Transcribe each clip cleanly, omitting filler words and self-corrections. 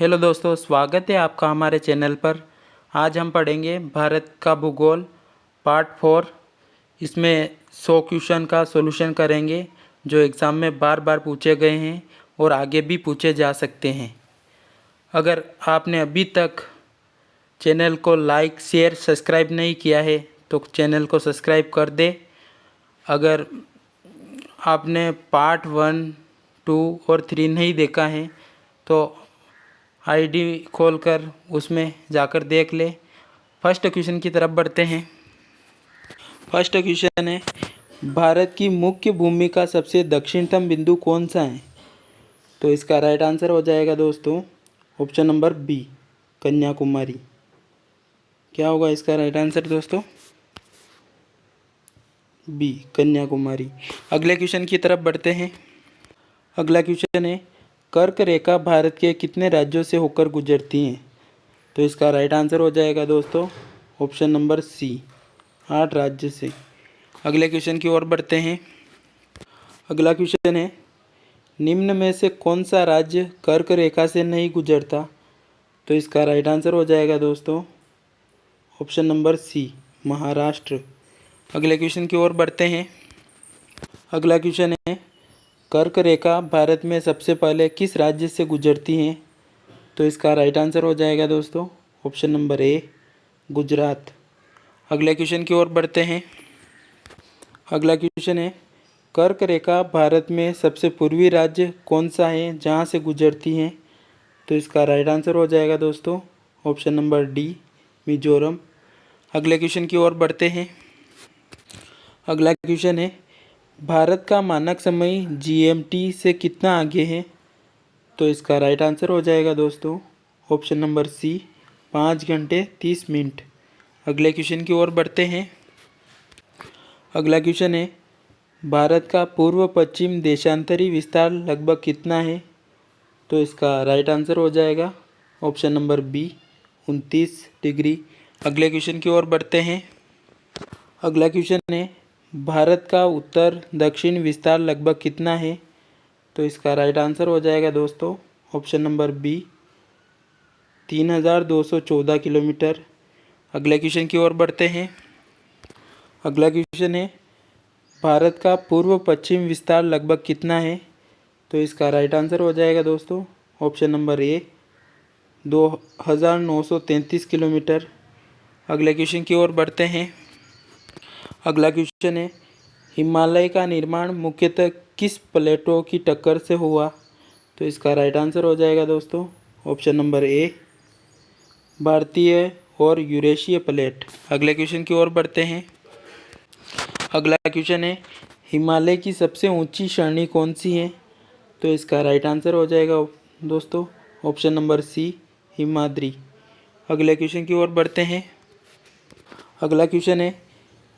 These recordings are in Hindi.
हेलो दोस्तों, स्वागत है आपका हमारे चैनल पर। आज हम पढ़ेंगे भारत का भूगोल पार्ट 4। इसमें 100 क्वेश्चन का सॉल्यूशन करेंगे जो एग्ज़ाम में बार बार पूछे गए हैं और आगे भी पूछे जा सकते हैं। अगर आपने अभी तक चैनल को लाइक, शेयर, सब्सक्राइब नहीं किया है तो चैनल को सब्सक्राइब कर दे। अगर आपने पार्ट 1, 2 और 3 नहीं देखा है तो आईडी खोलकर उसमें जाकर देख ले। फर्स्ट क्वेश्चन की तरफ बढ़ते हैं। फर्स्ट क्वेश्चन है, भारत की मुख्य भूमि का सबसे दक्षिणतम बिंदु कौन सा है? तो इसका राइट आंसर हो जाएगा दोस्तों ऑप्शन नंबर बी, कन्याकुमारी। क्या होगा इसका राइट आंसर दोस्तों? बी, कन्याकुमारी। अगले क्वेश्चन की तरफ बढ़ते हैं। अगला क्वेश्चन है, कर्क रेखा भारत के कितने राज्यों से होकर गुजरती हैं? तो इसका राइट आंसर हो जाएगा दोस्तों ऑप्शन नंबर सी, 8 राज्य से। अगले क्वेश्चन की ओर बढ़ते हैं। अगला क्वेश्चन है, निम्न में से कौन सा राज्य कर्क रेखा से नहीं गुजरता? तो इसका राइट आंसर हो जाएगा दोस्तों ऑप्शन नंबर सी, महाराष्ट्र। अगले क्वेश्चन की ओर बढ़ते हैं। अगला क्वेश्चन है, कर्क रेखा भारत में सबसे पहले किस राज्य से गुजरती हैं? तो इसका राइट आंसर हो जाएगा दोस्तों ऑप्शन नंबर ए, गुजरात। अगले क्वेश्चन की ओर बढ़ते हैं। अगला क्वेश्चन है, कर्क रेखा भारत में सबसे पूर्वी राज्य कौन सा है जहां से गुजरती हैं? तो इसका राइट आंसर हो जाएगा दोस्तों ऑप्शन नंबर डी, मिजोरम। अगले क्वेश्चन की ओर बढ़ते हैं। अगला क्वेश्चन है, भारत का मानक समय जीएमटी से कितना आगे है? तो इसका राइट आंसर हो जाएगा दोस्तों ऑप्शन नंबर सी, 5 घंटे 30 मिनट। अगले क्वेश्चन की ओर बढ़ते हैं। अगला क्वेश्चन है, भारत का पूर्व पश्चिम देशांतरी विस्तार लगभग कितना है? तो इसका राइट आंसर हो जाएगा ऑप्शन नंबर बी, 29 डिग्री। अगले क्वेश्चन की ओर बढ़ते हैं। अगला क्वेश्चन है, भारत का उत्तर दक्षिण विस्तार लगभग कितना है? तो इसका राइट आंसर हो जाएगा दोस्तों ऑप्शन नंबर बी, 3214 किलोमीटर। अगले क्वेश्चन की ओर बढ़ते हैं। अगला क्वेश्चन है, भारत का पूर्व पश्चिम विस्तार लगभग कितना है? तो इसका राइट आंसर हो जाएगा दोस्तों ऑप्शन नंबर ए, 2933 किलोमीटर। अगले क्वेश्चन की ओर बढ़ते हैं। अगला क्वेश्चन है, हिमालय का निर्माण मुख्यतः किस प्लेटों की टक्कर से हुआ? तो इसका राइट आंसर हो जाएगा दोस्तों ऑप्शन नंबर ए, भारतीय और यूरेशिया प्लेट। अगले क्वेश्चन की ओर बढ़ते हैं। अगला क्वेश्चन है, हिमालय की सबसे ऊंची श्रेणी कौन सी है? तो इसका राइट आंसर हो जाएगा दोस्तों ऑप्शन नंबर सी, हिमाद्री। अगले क्वेश्चन की ओर बढ़ते हैं। अगला क्वेश्चन है,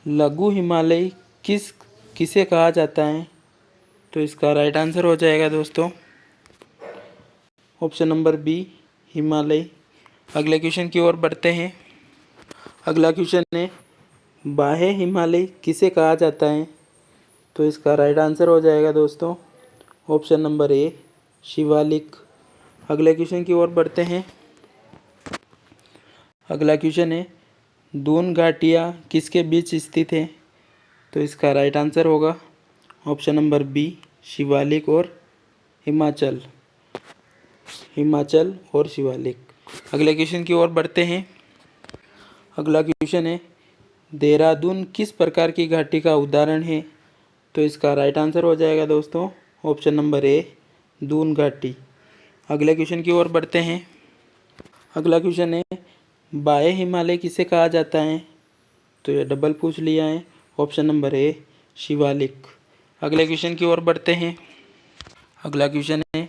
लघु हिमालय किसे कहा जाता है? तो इसका राइट आंसर हो जाएगा दोस्तों ऑप्शन नंबर बी, हिमालय। अगले क्वेश्चन की ओर बढ़ते हैं। अगला क्वेश्चन है, बाह्य हिमालय किसे कहा जाता है? तो इसका राइट आंसर हो जाएगा दोस्तों ऑप्शन नंबर ए, शिवालिक। अगले क्वेश्चन की ओर बढ़ते हैं। अगला क्वेश्चन है, दून घाटियाँ किसके बीच स्थित है? तो इसका राइट आंसर होगा ऑप्शन नंबर बी, शिवालिक और हिमाचल। हिमाचल और शिवालिक। अगले क्वेश्चन की ओर बढ़ते हैं। अगला क्वेश्चन है, देहरादून किस प्रकार की घाटी का उदाहरण है? तो इसका राइट आंसर हो जाएगा दोस्तों ऑप्शन नंबर ए, दून घाटी। अगले क्वेश्चन की ओर बढ़ते हैं। अगला क्वेश्चन है, बाह्य हिमालय किसे कहा जाता है? तो ये डबल पूछ लिया है ऑप्शन नंबर ए, शिवालिक। अगले क्वेश्चन की ओर बढ़ते हैं। अगला क्वेश्चन है,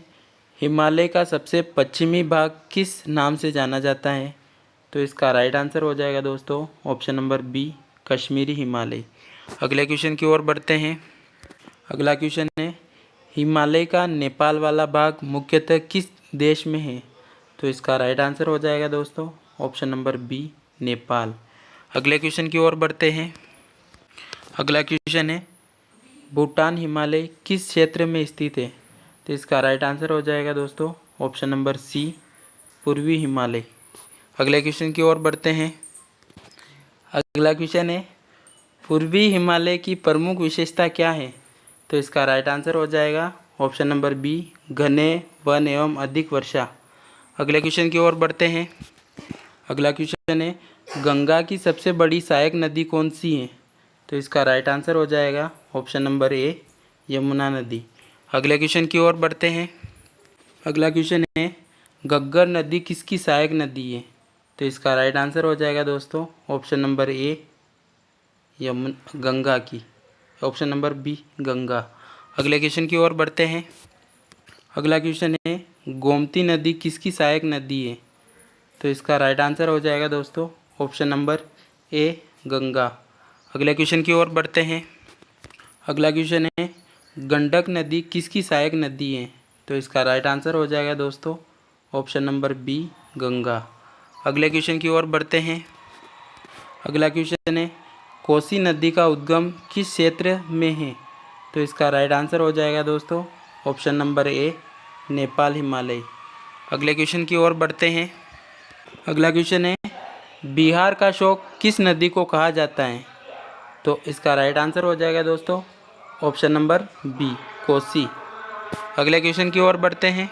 हिमालय का सबसे पश्चिमी भाग किस नाम से जाना जाता है? तो इसका राइट आंसर हो जाएगा दोस्तों option number B, Kashmiri Himalaya. अगले क्वेश्चन की ओर बढ़ते हैं। अगला क्वेश्चन है, हिमालय का नेपाल वाला भाग मुख्यतः किस देश में है? तो इसका राइट आंसर हो जाएगा दोस्तों ऑप्शन नंबर बी, नेपाल। अगले क्वेश्चन की ओर बढ़ते हैं। अगला क्वेश्चन है, भूटान हिमालय किस क्षेत्र में स्थित है? तो इसका राइट आंसर हो जाएगा दोस्तों ऑप्शन नंबर सी, पूर्वी हिमालय। अगले क्वेश्चन की ओर बढ़ते हैं। अगला क्वेश्चन है पूर्वी हिमालय की प्रमुख विशेषता क्या है? तो इसका राइट आंसर हो जाएगा ऑप्शन नंबर बी, घने वन एवं अधिक वर्षा। अगले क्वेश्चन की ओर बढ़ते हैं। अगला क्वेश्चन है गंगा की सबसे बड़ी सहायक नदी कौन सी है? तो इसका राइट आंसर हो जाएगा ऑप्शन नंबर ए, यमुना नदी। अगले क्वेश्चन की ओर बढ़ते हैं। अगला क्वेश्चन है घग्गर नदी किसकी सहायक नदी है? तो इसका राइट आंसर हो जाएगा दोस्तों ऑप्शन नंबर ए, गंगा की। Option number B, Ganga. अगले क्वेश्चन की ओर बढ़ते हैं। अगला क्वेश्चन है गोमती नदी किसकी सहायक नदी है? तो इसका राइट आंसर हो जाएगा दोस्तों ऑप्शन नंबर ए, गंगा। अगले क्वेश्चन की ओर बढ़ते हैं। अगला क्वेश्चन है गंडक नदी किसकी सहायक नदी है? तो इसका राइट आंसर हो जाएगा दोस्तों ऑप्शन नंबर बी, गंगा। अगले क्वेश्चन की ओर बढ़ते हैं। अगला क्वेश्चन है कोसी नदी का उद्गम किस क्षेत्र में है? तो इसका राइट आंसर हो जाएगा दोस्तों option number A, Nepal Himalaya. अगले क्वेश्चन की ओर बढ़ते हैं। अगला क्वेश्चन है बिहार का शोक किस नदी को कहा जाता है? तो इसका राइट आंसर हो जाएगा दोस्तों ऑप्शन नंबर बी, कोसी। अगले क्वेश्चन की ओर बढ़ते हैं।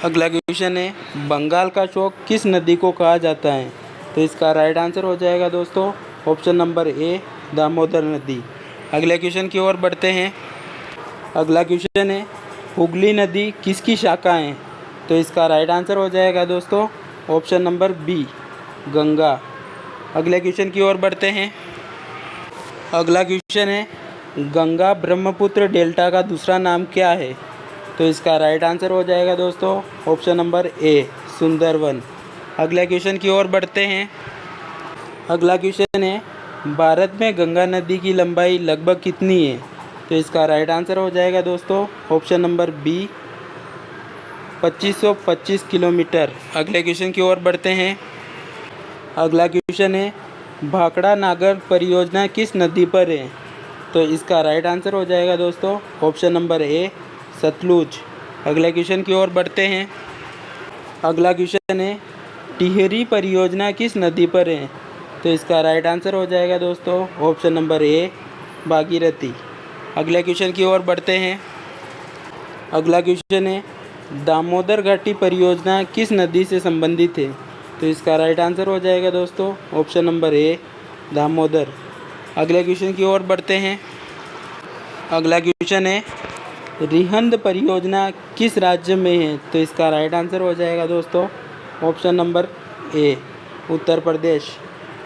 अगला क्वेश्चन है बंगाल का शोक किस नदी को कहा जाता है? तो इसका राइट आंसर हो जाएगा दोस्तों ऑप्शन नंबर ए, दामोदर नदी। अगले क्वेश्चन की ओर बढ़ते हैं। अगला क्वेश्चन है हुगली नदी किसकी शाखा है? तो इसका राइट आंसर हो जाएगा दोस्तों ऑप्शन नंबर बी, गंगा। अगले क्वेश्चन की ओर बढ़ते हैं। अगला क्वेश्चन है गंगा ब्रह्मपुत्र डेल्टा का दूसरा नाम क्या है? तो इसका राइट आंसर हो जाएगा दोस्तों ऑप्शन नंबर ए, सुंदरवन। अगले क्वेश्चन की ओर बढ़ते हैं। अगला क्वेश्चन है भारत में गंगा नदी की लंबाई लगभग कितनी है? तो इसका राइट आंसर हो जाएगा दोस्तों ऑप्शन नंबर बी, 2525 किलोमीटर। अगले क्वेश्चन की ओर बढ़ते हैं। अगला क्वेश्चन है भाखड़ा नागर परियोजना किस नदी पर है? तो इसका राइट आंसर हो जाएगा दोस्तों ऑप्शन नंबर ए, सतलुज। अगले क्वेश्चन की ओर बढ़ते हैं। अगला क्वेश्चन है टिहरी परियोजना किस नदी पर है? तो इसका राइट आंसर हो जाएगा दोस्तों ऑप्शन नंबर ए, भागीरथी। अगले क्वेश्चन की ओर बढ़ते हैं। अगला क्वेश्चन है दामोदर घाटी परियोजना किस नदी से संबंधित है? तो इसका राइट आंसर हो जाएगा दोस्तों ऑप्शन नंबर ए, दामोदर। अगले क्वेश्चन की ओर बढ़ते हैं। अगला क्वेश्चन है रिहंद परियोजना किस राज्य में है? तो इसका राइट आंसर हो जाएगा दोस्तों option number A, Uttar Pradesh.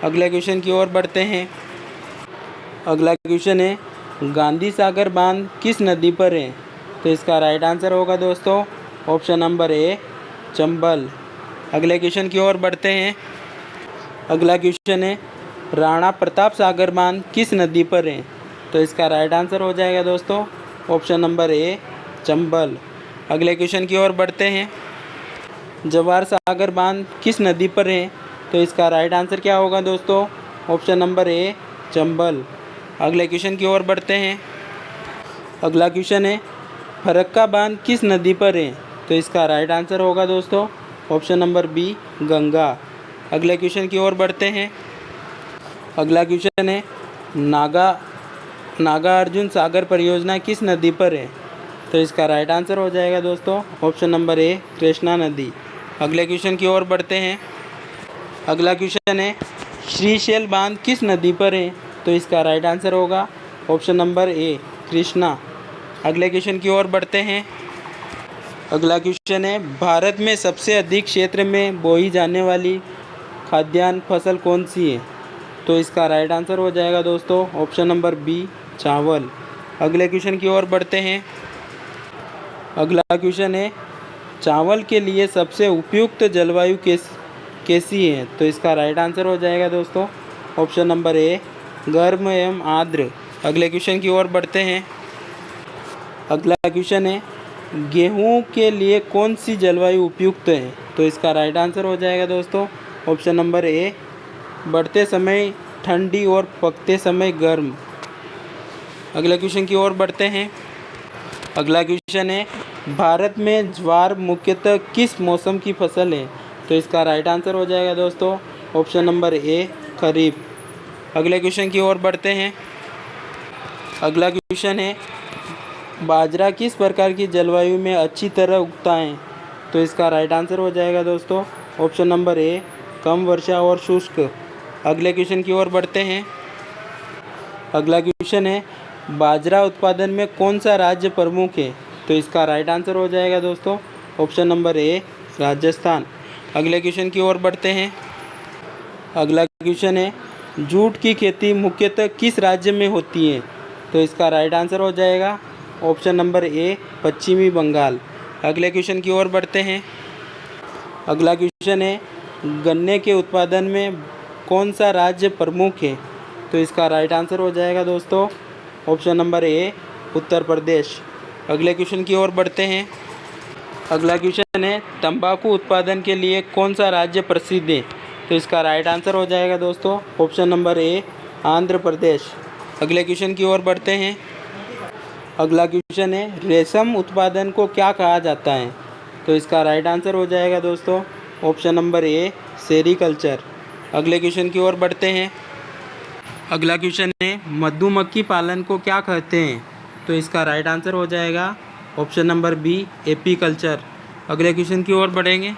अगले क्वेश्चन की ओर बढ़ते हैं। अगला क्वेश्चन है गांधी सागर बांध किस नदी पर है? तो इसका राइट आंसर होगा दोस्तों ऑप्शन नंबर ए, चंबल। अगले क्वेश्चन की ओर बढ़ते हैं। अगला क्वेश्चन है राणा प्रताप सागर बांध किस नदी पर है? तो इसका राइट आंसर हो जाएगा दोस्तों ऑप्शन नंबर ए, चंबल। अगले क्वेश्चन की ओर बढ़ते हैं। जवाहर सागर बांध किस नदी पर है? तो इसका राइट आंसर क्या होगा दोस्तों ऑप्शन नंबर ए, चंबल। अगले क्वेश्चन की ओर बढ़ते हैं। अगला क्वेश्चन है फरक्का बांध किस नदी पर है? तो इसका राइट आंसर होगा दोस्तों ऑप्शन नंबर बी, गंगा। अगले क्वेश्चन की ओर बढ़ते हैं। अगला क्वेश्चन है नागार्जुन सागर परियोजना किस नदी पर है? तो इसका राइट आंसर हो जाएगा दोस्तों ऑप्शन नंबर ए, कृष्णा नदी। अगले क्वेश्चन की ओर बढ़ते हैं। अगला क्वेश्चन है श्रीशैल बांध किस नदी पर है? तो इसका राइट आंसर होगा ऑप्शन नंबर ए, कृष्णा। अगले क्वेश्चन की ओर बढ़ते हैं। अगला क्वेश्चन है भारत में सबसे अधिक क्षेत्र में बोई जाने वाली खाद्यान्न फसल कौन सी है? तो इसका राइट आंसर हो जाएगा दोस्तों ऑप्शन नंबर बी, चावल। अगले क्वेश्चन की ओर बढ़ते हैं। अगला क्वेश्चन है चावल के लिए सबसे उपयुक्त जलवायु कैसी है? तो इसका राइट आंसर हो जाएगा दोस्तों ऑप्शन नंबर ए, गर्म एवं आर्द्र। अगले क्वेश्चन की ओर बढ़ते हैं। अगला क्वेश्चन है गेहूं के लिए कौन सी जलवायु उपयुक्त है? तो इसका राइट आंसर हो जाएगा दोस्तों ऑप्शन नंबर ए, बढ़ते समय ठंडी और पकते समय गर्म। अगले क्वेश्चन की ओर बढ़ते हैं। अगला क्वेश्चन है भारत में ज्वार मुख्यतः किस मौसम की फसल है? तो इसका राइट आंसर हो जाएगा दोस्तों ऑप्शन नंबर ए खरीफ। अगले क्वेश्चन की ओर बढ़ते हैं। अगला क्वेश्चन है बाजरा किस प्रकार की जलवायु में अच्छी तरह उगता है? तो इसका राइट आंसर हो जाएगा दोस्तों ऑप्शन नंबर ए कम वर्षा और शुष्क। अगले क्वेश्चन की ओर बढ़ते हैं। अगला क्वेश्चन है बाजरा उत्पादन में कौन सा राज्य प्रमुख है? तो इसका राइट आंसर हो जाएगा दोस्तों ऑप्शन नंबर ए राजस्थान। अगले क्वेश्चन की ओर बढ़ते हैं। अगला क्वेश्चन है जूट की खेती मुख्यतः किस राज्य में होती है? तो इसका राइट आंसर हो जाएगा ऑप्शन नंबर ए पश्चिमी बंगाल। अगले क्वेश्चन की ओर बढ़ते हैं। अगला क्वेश्चन है गन्ने के उत्पादन में कौन सा राज्य प्रमुख है? तो इसका राइट आंसर हो जाएगा दोस्तों option number A Uttar Pradesh. अगले क्वेश्चन की ओर बढ़ते हैं। अगला क्वेश्चन है तंबाकू उत्पादन के लिए कौन सा राज्य प्रसिद्ध है? तो इसका राइट आंसर हो जाएगा दोस्तों option number A Andhra Pradesh. अगले क्वेश्चन की ओर बढ़ते हैं। अगला क्वेश्चन है रेशम उत्पादन को क्या कहा जाता है? तो इसका राइट आंसर हो जाएगा दोस्तों ऑप्शन नंबर ए सेरीकल्चर। अगले क्वेश्चन की ओर बढ़ते हैं। अगला क्वेश्चन है मधुमक्खी पालन को क्या कहते हैं? तो इसका राइट आंसर हो जाएगा ऑप्शन नंबर बी एपीकल्चर। अगले क्वेश्चन की ओर बढ़ेंगे।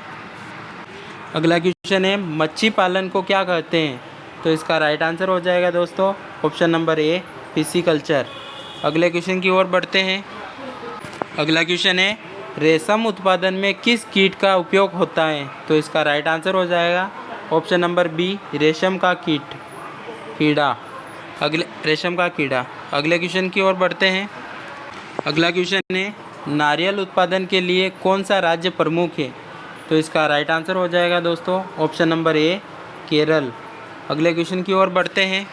अगला क्वेश्चन है मच्छी पालन को क्या कहते हैं? तो इसका राइट आंसर हो जाएगा दोस्तों ऑप्शन नंबर ए फिशिकल्चर। अगले क्वेश्चन की ओर बढ़ते हैं। अगला क्वेश्चन है रेशम उत्पादन में किस कीट का उपयोग होता है? तो इसका राइट आंसर हो जाएगा ऑप्शन नंबर बी रेशम का कीड़ा। रेशम का कीड़ा। अगले क्वेश्चन की ओर बढ़ते हैं। अगला क्वेश्चन है नारियल उत्पादन के लिए कौन सा राज्य प्रमुख है? तो इसका राइट आंसर हो जाएगा दोस्तों ऑप्शन नंबर ए केरल। अगले क्वेश्चन की ओर बढ़ते हैं।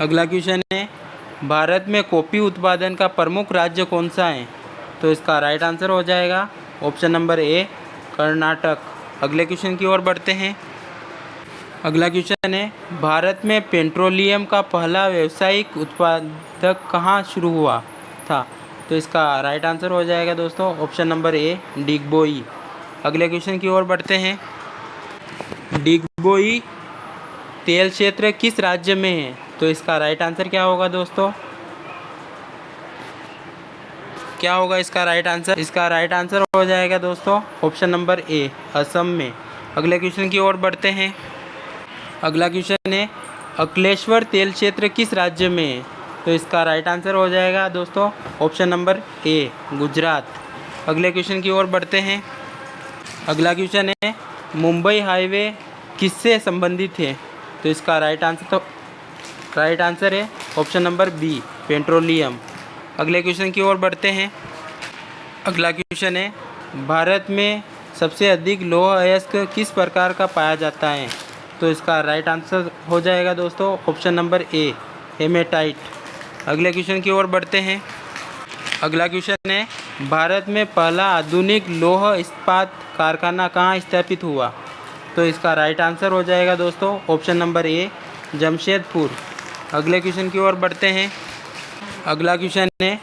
अगला क्वेश्चन है भारत में कॉफ़ी उत्पादन का प्रमुख राज्य कौन सा है? तो इसका राइट आंसर हो जाएगा ऑप्शन नंबर ए कर्नाटक। अगले क्वेश्चन की ओर बढ़ते हैं। अगला क्वेश्चन है भारत में पेट्रोलियम का पहला व्यावसायिक उत्पादक कहाँ शुरू हुआ था? तो इसका राइट आंसर हो जाएगा दोस्तों ऑप्शन नंबर ए डिगबोई। अगले क्वेश्चन की ओर बढ़ते हैं। डिगबोई तेल क्षेत्र किस राज्य में है? तो इसका राइट आंसर क्या होगा दोस्तों? क्या होगा इसका राइट आंसर? इसका राइट आंसर हो जाएगा दोस्तों ऑप्शन नंबर ए असम में। अगले क्वेश्चन की ओर बढ़ते हैं। अगला क्वेश्चन है अकलेश्वर तेल क्षेत्र किस राज्य में है? तो इसका राइट आंसर हो जाएगा दोस्तों ऑप्शन नंबर ए गुजरात। अगले क्वेश्चन की ओर बढ़ते हैं। अगला क्वेश्चन है मुंबई हाईवे किससे संबंधित है? तो इसका राइट आंसर है ऑप्शन नंबर बी पेट्रोलियम। अगले क्वेश्चन की ओर बढ़ते हैं। अगला क्वेश्चन है भारत में सबसे अधिक लौह अयस्क किस प्रकार का पाया जाता है? तो इसका राइट आंसर हो जाएगा दोस्तों ऑप्शन नंबर ए हेमेटाइट। अगले क्वेश्चन की ओर बढ़ते हैं। अगला क्वेश्चन है भारत में पहला आधुनिक लौह इस्पात कारखाना कहाँ स्थापित हुआ? तो इसका राइट आंसर हो जाएगा दोस्तों ऑप्शन नंबर ए जमशेदपुर। अगले क्वेश्चन की ओर बढ़ते हैं। अगला क्वेश्चन है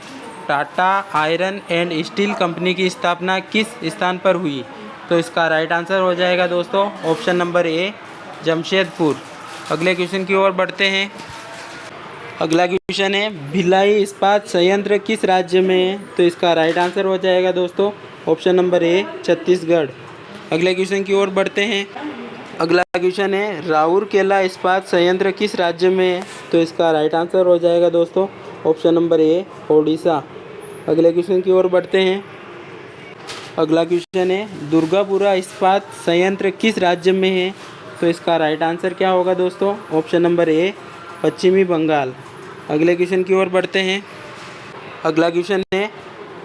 Tata iron and steel company की स्थापना किस स्थान पर हुई? तो इसका राइट आंसर हो जाएगा दोस्तों ऑप्शन नंबर ए जमशेदपुर। अगले क्वेश्चन की ओर बढ़ते हैं। अगला क्वेश्चन है भिलाई इस्पात संयंत्र किस राज्य में है? तो इसका राइट आंसर हो जाएगा दोस्तों ऑप्शन नंबर ए छत्तीसगढ़। अगले क्वेश्चन की ओर बढ़ते हैं। अगला क्वेश्चन है राउरकेला इस्पात संयंत्र किस राज्य में है? तो इसका राइट आंसर हो जाएगा दोस्तों ऑप्शन नंबर ए ओडिशा। अगले क्वेश्चन की ओर बढ़ते हैं। अगला क्वेश्चन है दुर्गापुरा इस्पात संयंत्र किस राज्य में है? तो इसका राइट आंसर क्या होगा दोस्तों? ऑप्शन नंबर ए पश्चिमी बंगाल। अगले क्वेश्चन की ओर बढ़ते हैं। अगला क्वेश्चन है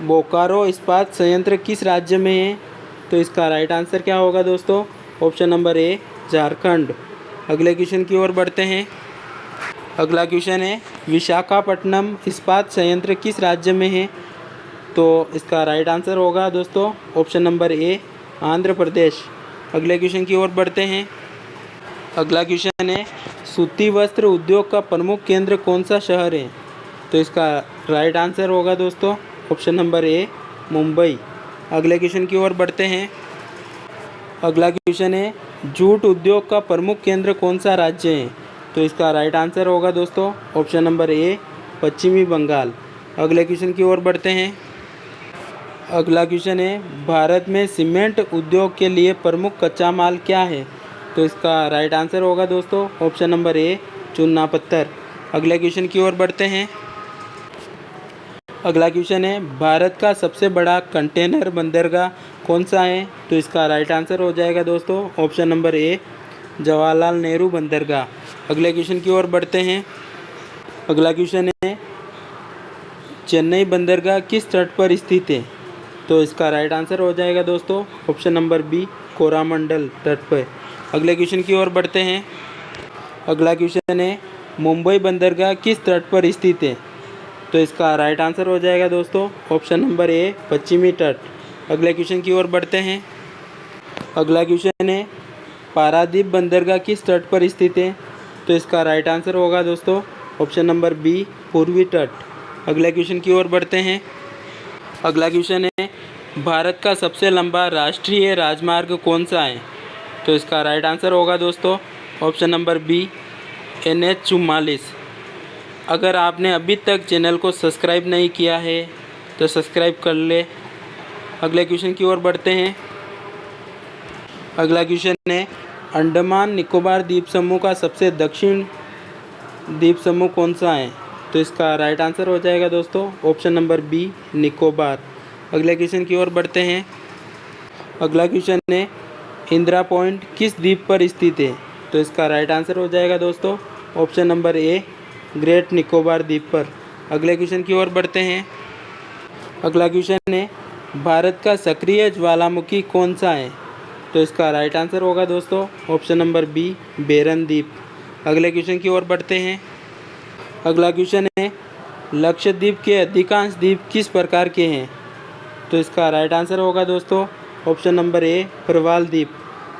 बोकारो इस्पात संयंत्र किस राज्य में है? तो इसका राइट आंसर क्या होगा दोस्तों? Option number A Jharkhand. अगले क्वेश्चन की ओर बढ़ते हैं। अगला क्वेश्चन है विशाखापट्टनम इस्पात संयंत्र किस राज्य में है? तो इसका राइट आंसर होगा दोस्तों option number A Andhra Pradesh. अगले क्वेश्चन की ओर बढ़ते हैं। अगला क्वेश्चन है सूती वस्त्र उद्योग का प्रमुख केंद्र कौन सा शहर है? तो इसका राइट आंसर होगा दोस्तों ऑप्शन नंबर ए मुंबई। अगले क्वेश्चन की ओर बढ़ते हैं। अगला क्वेश्चन है जूट उद्योग का प्रमुख केंद्र कौन सा राज्य है? तो इसका राइट आंसर होगा दोस्तों ऑप्शन नंबर ए पश्चिमी बंगाल। अगले क्वेश्चन की ओर बढ़ते हैं। अगला क्वेश्चन है भारत में सीमेंट उद्योग के लिए प्रमुख कच्चा माल क्या है? तो इसका राइट आंसर होगा दोस्तों ऑप्शन नंबर ए चूना पत्थर। अगले क्वेश्चन की ओर बढ़ते हैं। अगला क्वेश्चन है भारत का सबसे बड़ा कंटेनर बंदरगाह कौन सा है? तो इसका राइट आंसर हो जाएगा दोस्तों option number A Jawaharlal Nehru बंदरगाह। अगले क्वेश्चन की ओर बढ़ते हैं। अगला क्वेश्चन है चेन्नई बंदरगाह किस तट पर स्थित है? तो इसका राइट आंसर हो जाएगा दोस्तों ऑप्शन नंबर बी कोरामंडल तट पर। अगले क्वेश्चन की ओर बढ़ते हैं। अगला क्वेश्चन है मुंबई बंदरगाह किस तट पर स्थित है? तो इसका राइट आंसर हो जाएगा दोस्तों ऑप्शन नंबर ए पश्चिमी तट। अगले क्वेश्चन की ओर बढ़ते हैं। अगला क्वेश्चन है पारादीप बंदरगाह किस तट पर स्थित है? तो इसका राइट आंसर होगा दोस्तों ऑप्शन नंबर बी पूर्वी तट। अगले क्वेश्चन की ओर बढ़ते हैं। अगला क्वेश्चन है भारत का सबसे लंबा राष्ट्रीय राजमार्ग कौन सा है? तो इसका राइट आंसर होगा दोस्तों ऑप्शन नंबर बी NH 44। अगर आपने अभी तक चैनल को सब्सक्राइब नहीं किया है तो सब्सक्राइब कर ले। अगले क्वेश्चन की ओर बढ़ते हैं। अगला क्वेश्चन है अंडमान निकोबार द्वीप समूह का सबसे दक्षिण द्वीप समूह कौन सा है? तो इसका राइट आंसर हो जाएगा दोस्तों ऑप्शन नंबर बी निकोबार। अगले क्वेश्चन की ओर बढ़ते हैं। अगला क्वेश्चन है इंदिरा पॉइंट किस द्वीप पर स्थित है? तो इसका राइट आंसर हो जाएगा दोस्तों option number a great Nicobar द्वीप पर। अगले क्वेश्चन की ओर बढ़ते हैं। अगला क्वेश्चन है भारत का सक्रिय ज्वालामुखी कौन सा है? तो इसका राइट आंसर होगा दोस्तों ऑप्शन नंबर बी बेरन द्वीप। अगले क्वेश्चन की ओर बढ़ते हैं। अगला क्वेश्चन है लक्षद्वीप के अधिकांश द्वीप किस प्रकार के हैं? तो इसका राइट आंसर होगा दोस्तों ऑप्शन नंबर ए प्रवाल द्वीप।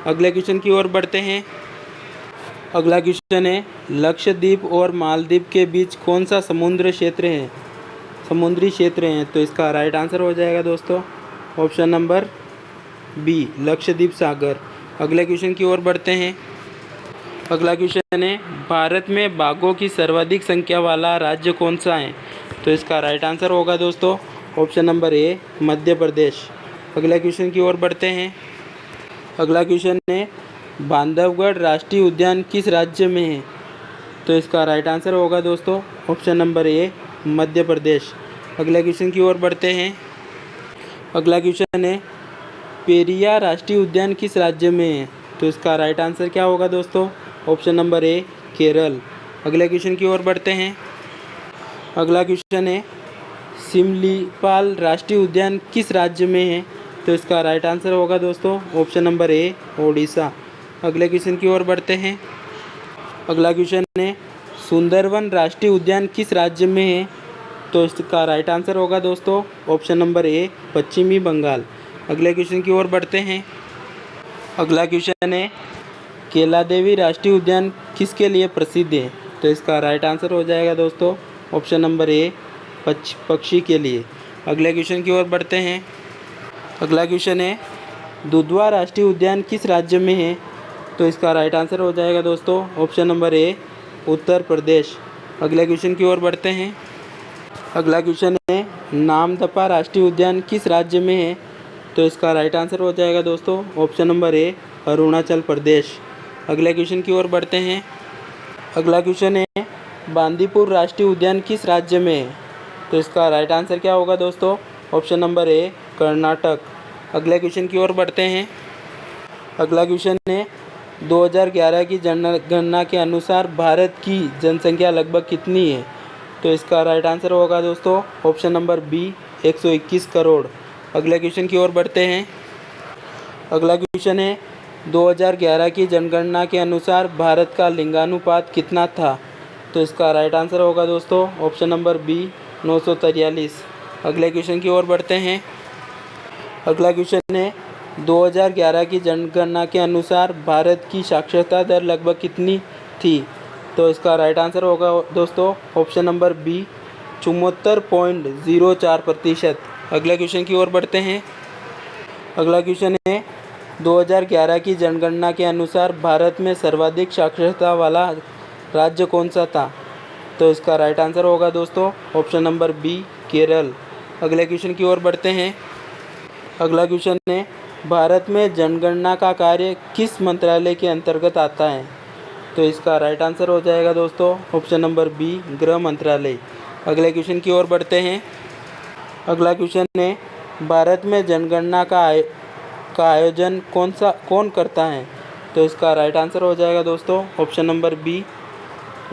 अगले क्वेश्चन की ओर बढ़ते हैं। अगला क्वेश्चन है लक्षद्वीप और मालदीव के बीच कौन सा समुद्री क्षेत्र है? तो इसका राइट आंसर हो जाएगा दोस्तों ऑप्शन नंबर बी लक्षद्वीप सागर। अगले क्वेश्चन की ओर बढ़ते हैं। अगला क्वेश्चन है भारत में बाघों की सर्वाधिक संख्या वाला राज्य कौन सा है? तो इसका राइट आंसर होगा दोस्तों option number A Madhya Pradesh. अगले क्वेश्चन की ओर बढ़ते हैं। अगला क्वेश्चन है बांधवगढ़ राष्ट्रीय उद्यान किस राज्य में है? तो इसका राइट आंसर होगा दोस्तों option number A Madhya Pradesh. अगले क्वेश्चन की ओर बढ़ते हैं। अगला क्वेश्चन है पेरियार राष्ट्रीय उद्यान किस राज्य में है? तो इसका राइट आंसर क्या होगा दोस्तों ऑप्शन नंबर ए केरल। अगले क्वेश्चन की ओर बढ़ते हैं। अगला क्वेश्चन है सिमलीपाल राष्ट्रीय उद्यान किस राज्य में है? तो इसका राइट आंसर होगा दोस्तों ऑप्शन नंबर ए ओडिशा। अगले क्वेश्चन की ओर बढ़ते हैं। अगला क्वेश्चन है सुंदरवन राष्ट्रीय उद्यान किस राज्य में है? तो इसका राइट आंसर होगा दोस्तों ऑप्शन नंबर ए पश्चिमी बंगाल। अगले क्वेश्चन की ओर बढ़ते हैं। अगला क्वेश्चन है केलादेवी राष्ट्रीय उद्यान किसके लिए प्रसिद्ध है? तो इसका राइट आंसर हो जाएगा दोस्तों ऑप्शन नंबर ए पक्षी के लिए। अगले क्वेश्चन की ओर बढ़ते हैं। अगला क्वेश्चन है दुधवा राष्ट्रीय उद्यान किस राज्य में है? तो इसका राइट आंसर हो जाएगा दोस्तों option number A Uttar Pradesh. अगले क्वेश्चन की ओर बढ़ते हैं। अगला क्वेश्चन है नामदफा राष्ट्रीय उद्यान किस राज्य में है? तो इसका राइट आंसर हो जाएगा दोस्तों option number A Arunachal Pradesh. अगले क्वेश्चन की ओर बढ़ते हैं। अगला क्वेश्चन है बांदीपुर राष्ट्रीय उद्यान किस राज्य में है? तो इसका राइट आंसर क्या होगा दोस्तों ऑप्शन नंबर ए कर्नाटक। अगले क्वेश्चन की ओर बढ़ते हैं। अगला क्वेश्चन है 2011 की जनगणना के अनुसार भारत की जनसंख्या लगभग कितनी है? तो इसका राइट आंसर होगा दोस्तों ऑप्शन नंबर बी 121 करोड़। अगले क्वेश्चन की ओर बढ़ते हैं। अगला क्वेश्चन है 2011 की जनगणना के अनुसार भारत का लिंगानुपात कितना था? तो इसका राइट आंसर होगा दोस्तों ऑप्शन नंबर बी 943। अगले क्वेश्चन की ओर बढ़ते हैं। अगला क्वेश्चन है 2011 की जनगणना के अनुसार भारत की साक्षरता दर लगभग कितनी थी? तो इसका राइट आंसर होगा दोस्तों ऑप्शन नंबर बी 74.04%। अगला क्वेश्चन की ओर बढ़ते हैं। अगला क्वेश्चन है 2011 की जनगणना के अनुसार भारत में सर्वाधिक साक्षरता वाला राज्य कौन सा था? तो इसका राइट आंसर होगा दोस्तों ऑप्शन नंबर बी, केरल। अगले क्वेश्चन की ओर बढ़ते हैं। अगला क्वेश्चन है भारत में जनगणना का कार्य किस मंत्रालय के अंतर्गत आता है? तो इसका राइट आंसर हो जाएगा दोस्तों ऑप्शन नंबर बी, गृह मंत्रालय। अगले क्वेश्चन की ओर बढ़ते हैं। अगला क्वेश्चन है भारत में जनगणना का आयोजन कौन करता है? तो इसका राइट आंसर हो जाएगा दोस्तों option number B,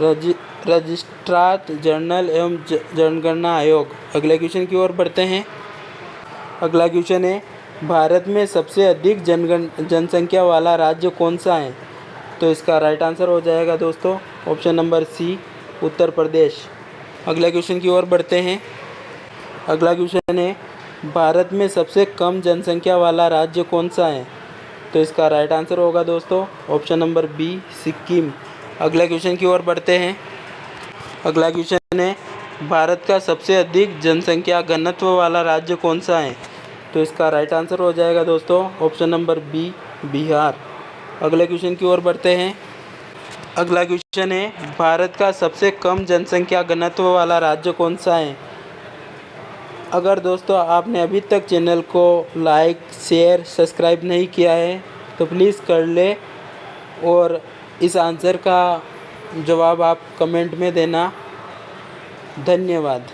registrar general एवं जनगणना आयोग। अगले क्वेश्चन की ओर बढ़ते हैं। अगला क्वेश्चन है भारत में सबसे अधिक जनसंख्या वाला राज्य कौन सा है? तो इसका राइट आंसर हो जाएगा दोस्तों option number C, Uttar Pradesh. अगले क्वेश्चन की ओर बढ़ते हैं। अगला क्वेश्चन है भारत में सबसे कम जनसंख्या वाला राज्य कौन सा है? तो इसका राइट आंसर होगा दोस्तों ऑप्शन नंबर बी, सिक्किम। अगले क्वेश्चन की ओर बढ़ते हैं। अगला क्वेश्चन है भारत का सबसे अधिक जनसंख्या घनत्व वाला राज्य कौन सा है? तो इसका राइट आंसर हो जाएगा दोस्तों ऑप्शन नंबर बी, बिहार। अगले क्वेश्चन की ओर बढ़ते हैं। अगला क्वेश्चन है भारत का सबसे कम जनसंख्या घनत्व वाला राज्य कौन सा है? अगर दोस्तों आपने अभी तक चैनल को लाइक, शेयर, सब्सक्राइब नहीं किया है तो प्लीज़ कर ले और इस आंसर का जवाब आप कमेंट में देना। धन्यवाद।